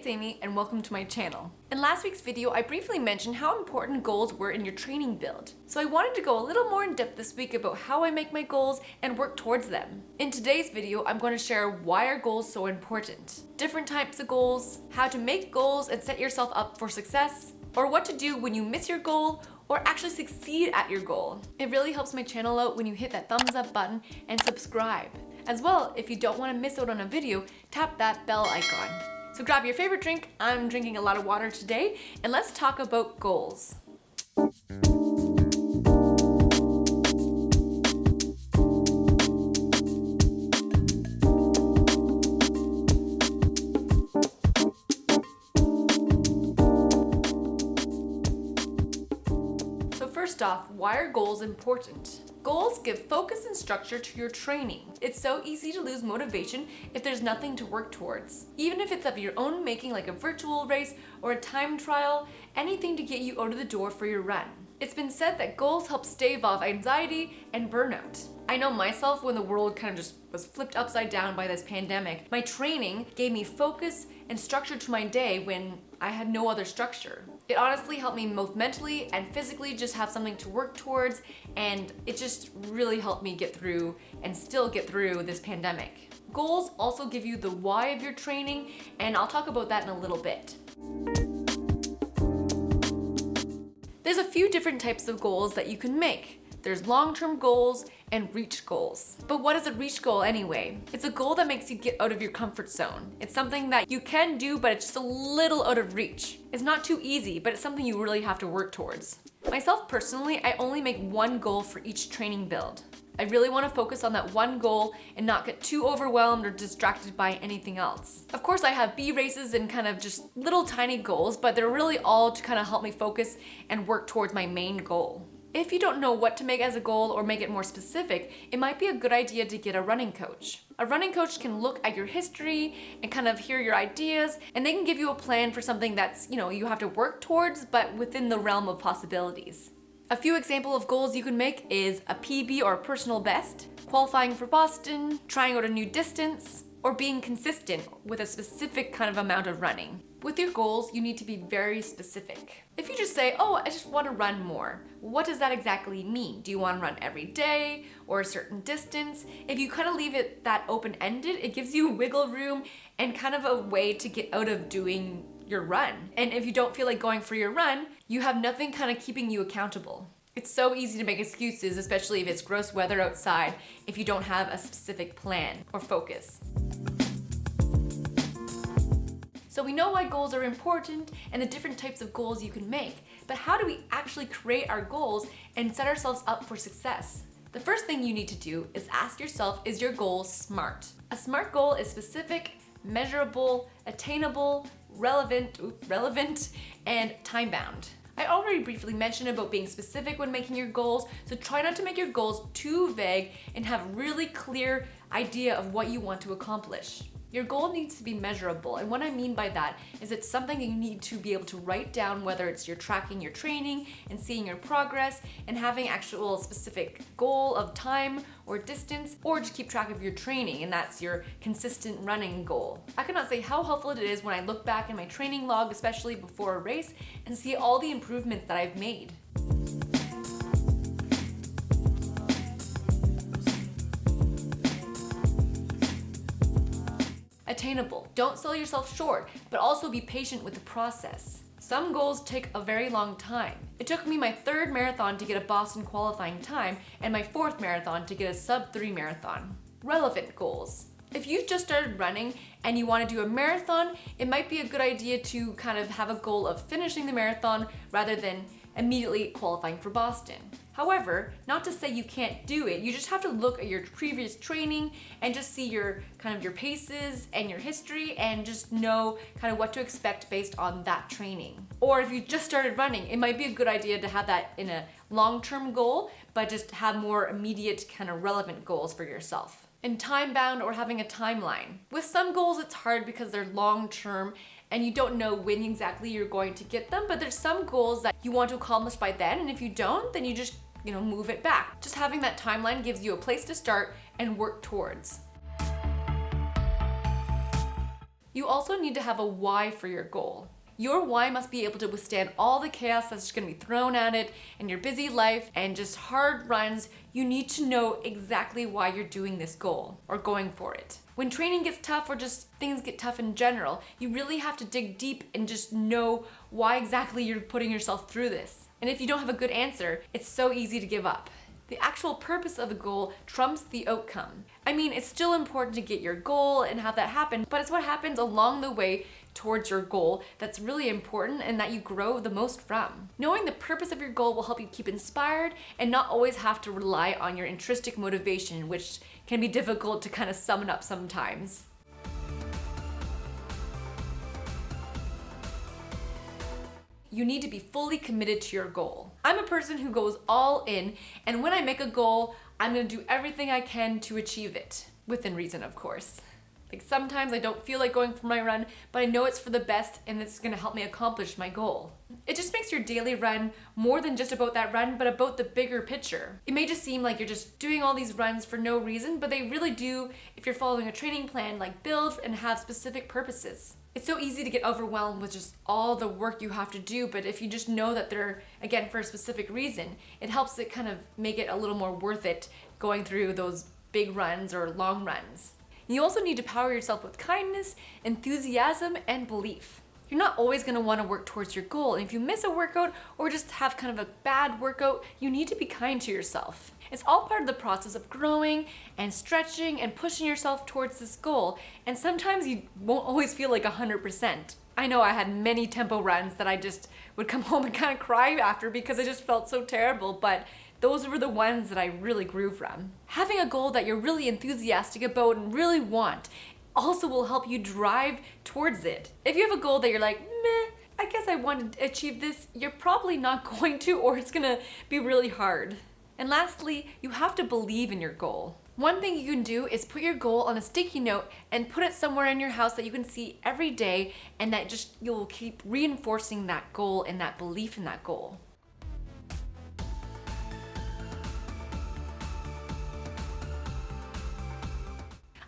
it's Amy and welcome to my channel. In last week's video, I briefly mentioned how important goals were in your training build. So I wanted to go a little more in depth this week about how I make my goals and work towards them. In today's video, I'm going to share why are goals so important, different types of goals, how to make goals and set yourself up for success, or what to do when you miss your goal or actually succeed at your goal. It really helps my channel out when you hit that thumbs up button and subscribe. As well, if you don't want to miss out on a video, tap that bell icon. So grab your favorite drink, I'm drinking a lot of water today, and let's talk about goals. So first off, why are goals important? Goals give focus and structure to your training. It's so easy to lose motivation if there's nothing to work towards. Even if it's of your own making, like a virtual race or a time trial, anything to get you out of the door for your run. It's been said that goals help stave off anxiety and burnout. I know myself, when the world kind of just was flipped upside down by this pandemic, my training gave me focus and structure to my day when I had no other structure. It honestly helped me both mentally and physically just have something to work towards, and it just really helped me get through and still get through this pandemic. Goals also give you the why of your training, and I'll talk about that in a little bit. There's a few different types of goals that you can make. There's long-term goals and reach goals. But what is a reach goal anyway? It's a goal that makes you get out of your comfort zone. It's something that you can do, but it's just a little out of reach. It's not too easy, but it's something you really have to work towards. Myself personally, I only make one goal for each training build. I really want to focus on that one goal and not get too overwhelmed or distracted by anything else. Of course, I have B races and kind of just little tiny goals, but they're really all to kind of help me focus and work towards my main goal. If you don't know what to make as a goal or make it more specific, it might be a good idea to get a running coach. A running coach can look at your history and kind of hear your ideas, and they can give you a plan for something that's, you have to work towards, but within the realm of possibilities. A few examples of goals you can make is a PB or a personal best, qualifying for Boston, trying out a new distance, or being consistent with a specific kind of amount of running. With your goals, you need to be very specific. If you just say, oh, I just want to run more, what does that exactly mean? Do you want to run every day or a certain distance? If you kind of leave it that open-ended, it gives you wiggle room and kind of a way to get out of doing your run. And if you don't feel like going for your run, you have nothing kind of keeping you accountable. It's so easy to make excuses, especially if it's gross weather outside, if you don't have a specific plan or focus. So we know why goals are important and the different types of goals you can make, but how do we actually create our goals and set ourselves up for success? The first thing you need to do is ask yourself, is your goal SMART? A SMART goal is specific, measurable, attainable, relevant, and time-bound. I already briefly mentioned about being specific when making your goals, so try not to make your goals too vague and have a really clear idea of what you want to accomplish. Your goal needs to be measurable, and what I mean by that is it's something you need to be able to write down, whether it's you're tracking your training and seeing your progress and having actual specific goal of time or distance, or just keep track of your training, and that's your consistent running goal. I cannot say how helpful it is when I look back in my training log, especially before a race, and see all the improvements that I've made. Attainable. Don't sell yourself short, but also be patient with the process. Some goals take a very long time. It took me my third marathon to get a Boston qualifying time and my fourth marathon to get a sub-3 marathon. Relevant goals. If you've just started running and you want to do a marathon, it might be a good idea to kind of have a goal of finishing the marathon rather than immediately qualifying for Boston. However, not to say you can't do it, you just have to look at your previous training and just see your paces and your history and just know kind of what to expect based on that training. Or if you just started running, it might be a good idea to have that in a long-term goal, but just have more immediate kind of relevant goals for yourself. And time-bound or having a timeline. With some goals, it's hard because they're long-term and you don't know when exactly you're going to get them, but there's some goals that you want to accomplish by then, and if you don't, then you just move it back. Just having that timeline gives you a place to start and work towards. You also need to have a why for your goal. Your why must be able to withstand all the chaos that's just gonna be thrown at it in your busy life and just hard runs. You need to know exactly why you're doing this goal or going for it. When training gets tough or just things get tough in general, you really have to dig deep and just know why exactly you're putting yourself through this. And if you don't have a good answer, it's so easy to give up. The actual purpose of the goal trumps the outcome. I mean, it's still important to get your goal and have that happen, but it's what happens along the way towards your goal that's really important and that you grow the most from. Knowing the purpose of your goal will help you keep inspired and not always have to rely on your intrinsic motivation, which can be difficult to kind of sum it up sometimes. You need to be fully committed to your goal. I'm a person who goes all in, and when I make a goal, I'm gonna do everything I can to achieve it. Within reason, of course. Like sometimes I don't feel like going for my run, but I know it's for the best and it's gonna help me accomplish my goal. It just makes your daily run more than just about that run, but about the bigger picture. It may just seem like you're just doing all these runs for no reason, but they really do, if you're following a training plan, like build and have specific purposes. It's so easy to get overwhelmed with just all the work you have to do, but if you just know that they're, again, for a specific reason, it helps it kind of make it a little more worth it going through those big runs or long runs. You also need to power yourself with kindness, enthusiasm, and belief. You're not always going to want to work towards your goal, and if you miss a workout or just have kind of a bad workout, you need to be kind to yourself. It's all part of the process of growing and stretching and pushing yourself towards this goal, and sometimes you won't always feel like 100%. I know I had many tempo runs that I just would come home and kind of cry after because I just felt so terrible, but those were the ones that I really grew from. Having a goal that you're really enthusiastic about and really want also will help you drive towards it. If you have a goal that you're like, meh, I guess I want to achieve this, you're probably not going to, or it's gonna be really hard. And lastly, you have to believe in your goal. One thing you can do is put your goal on a sticky note and put it somewhere in your house that you can see every day, and that just you'll keep reinforcing that goal and that belief in that goal.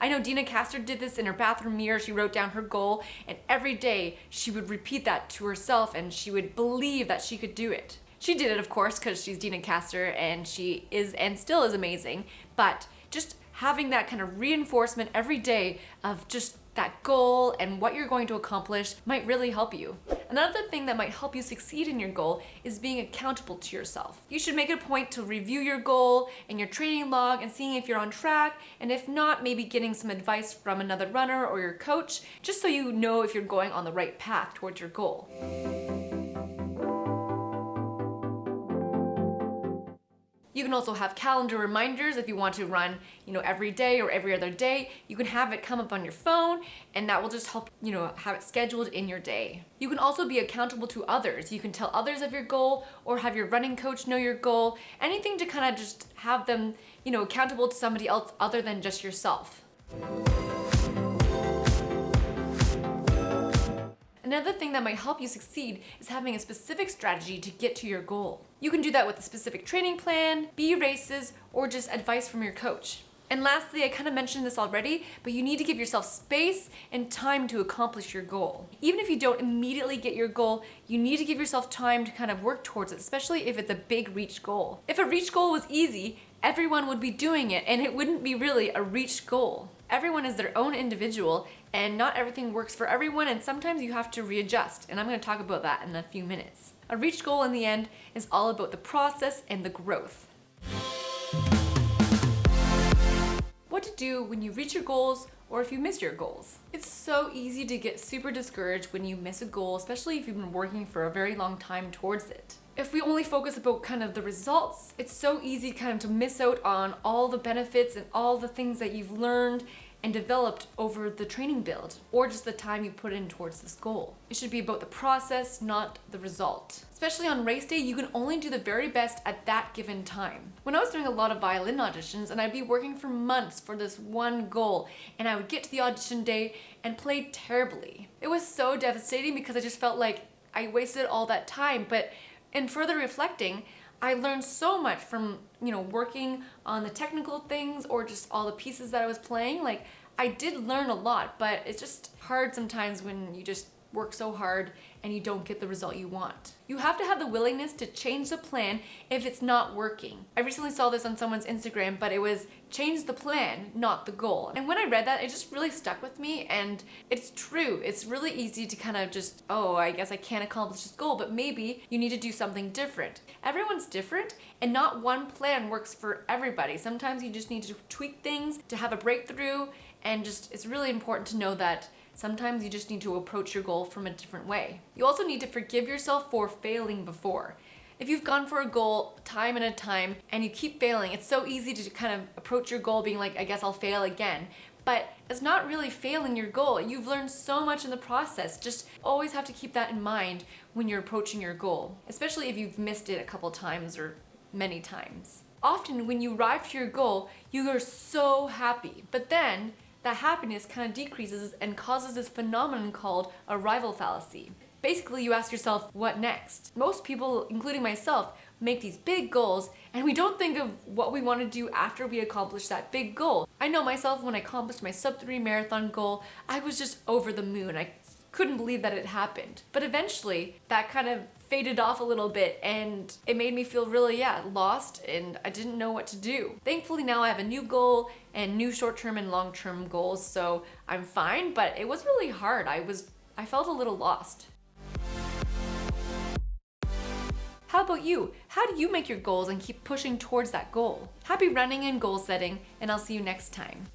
I know Dina Castor did this in her bathroom mirror. She wrote down her goal, and every day she would repeat that to herself, and she would believe that she could do it. She did it, of course, because she's Dina Castor and she is and still is amazing, but just having that kind of reinforcement every day of just that goal and what you're going to accomplish might really help you. Another thing that might help you succeed in your goal is being accountable to yourself. You should make it a point to review your goal and your training log and seeing if you're on track, and if not, maybe getting some advice from another runner or your coach, just so you know if you're going on the right path towards your goal. You can also have calendar reminders if you want to run, every day or every other day. You can have it come up on your phone, and that will just help, have it scheduled in your day. You can also be accountable to others. You can tell others of your goal or have your running coach know your goal. Anything to kind of just have them, accountable to somebody else other than just yourself. Another thing that might help you succeed is having a specific strategy to get to your goal. You can do that with a specific training plan, B races, or just advice from your coach. And lastly, I kind of mentioned this already, but you need to give yourself space and time to accomplish your goal. Even if you don't immediately get your goal, you need to give yourself time to kind of work towards it, especially if it's a big reach goal. If a reach goal was easy, everyone would be doing it, and it wouldn't be really a reach goal. Everyone is their own individual, and not everything works for everyone, and sometimes you have to readjust, and I'm going to talk about that in a few minutes. A reach goal in the end is all about the process and the growth. What to do when you reach your goals or if you miss your goals. It's so easy to get super discouraged when you miss a goal, especially if you've been working for a very long time towards it. If we only focus about kind of the results, it's so easy kind of to miss out on all the benefits and all the things that you've learned and developed over the training build, or just the time you put in towards this goal. It should be about the process, not the result. Especially on race day, you can only do the very best at that given time. When I was doing a lot of violin auditions, and I'd be working for months for this one goal, and I would get to the audition day and play terribly. It was so devastating because I just felt like I wasted all that time, but in further reflecting, I learned so much from, working on the technical things or just all the pieces that I was playing. Like, I did learn a lot, but it's just hard sometimes when you just work so hard and you don't get the result you want. You have to have the willingness to change the plan if it's not working. I recently saw this on someone's Instagram, but it was change the plan, not the goal. And when I read that, it just really stuck with me, and it's true. It's really easy to kind of just, oh, I guess I can't accomplish this goal, but maybe you need to do something different. Everyone's different, and not one plan works for everybody. Sometimes you just need to tweak things to have a breakthrough, and just it's really important to know that sometimes you just need to approach your goal from a different way. You also need to forgive yourself for failing before. If you've gone for a goal time and a time and you keep failing, it's so easy to kind of approach your goal being like, I guess I'll fail again. But it's not really failing your goal. You've learned so much in the process. Just always have to keep that in mind when you're approaching your goal, especially if you've missed it a couple times or many times. Often when you arrive to your goal, you are so happy, but then that happiness kind of decreases and causes this phenomenon called arrival fallacy. Basically, you ask yourself, what next? Most people, including myself, make these big goals and we don't think of what we want to do after we accomplish that big goal. I know myself, when I accomplished my sub-3 marathon goal, I was just over the moon. I couldn't believe that it happened. But eventually, that kind of faded off a little bit and it made me feel really, lost, and I didn't know what to do. Thankfully now I have a new goal and new short-term and long-term goals, so I'm fine, but it was really hard. I felt a little lost. How about you? How do you make your goals and keep pushing towards that goal? Happy running and goal setting, and I'll see you next time.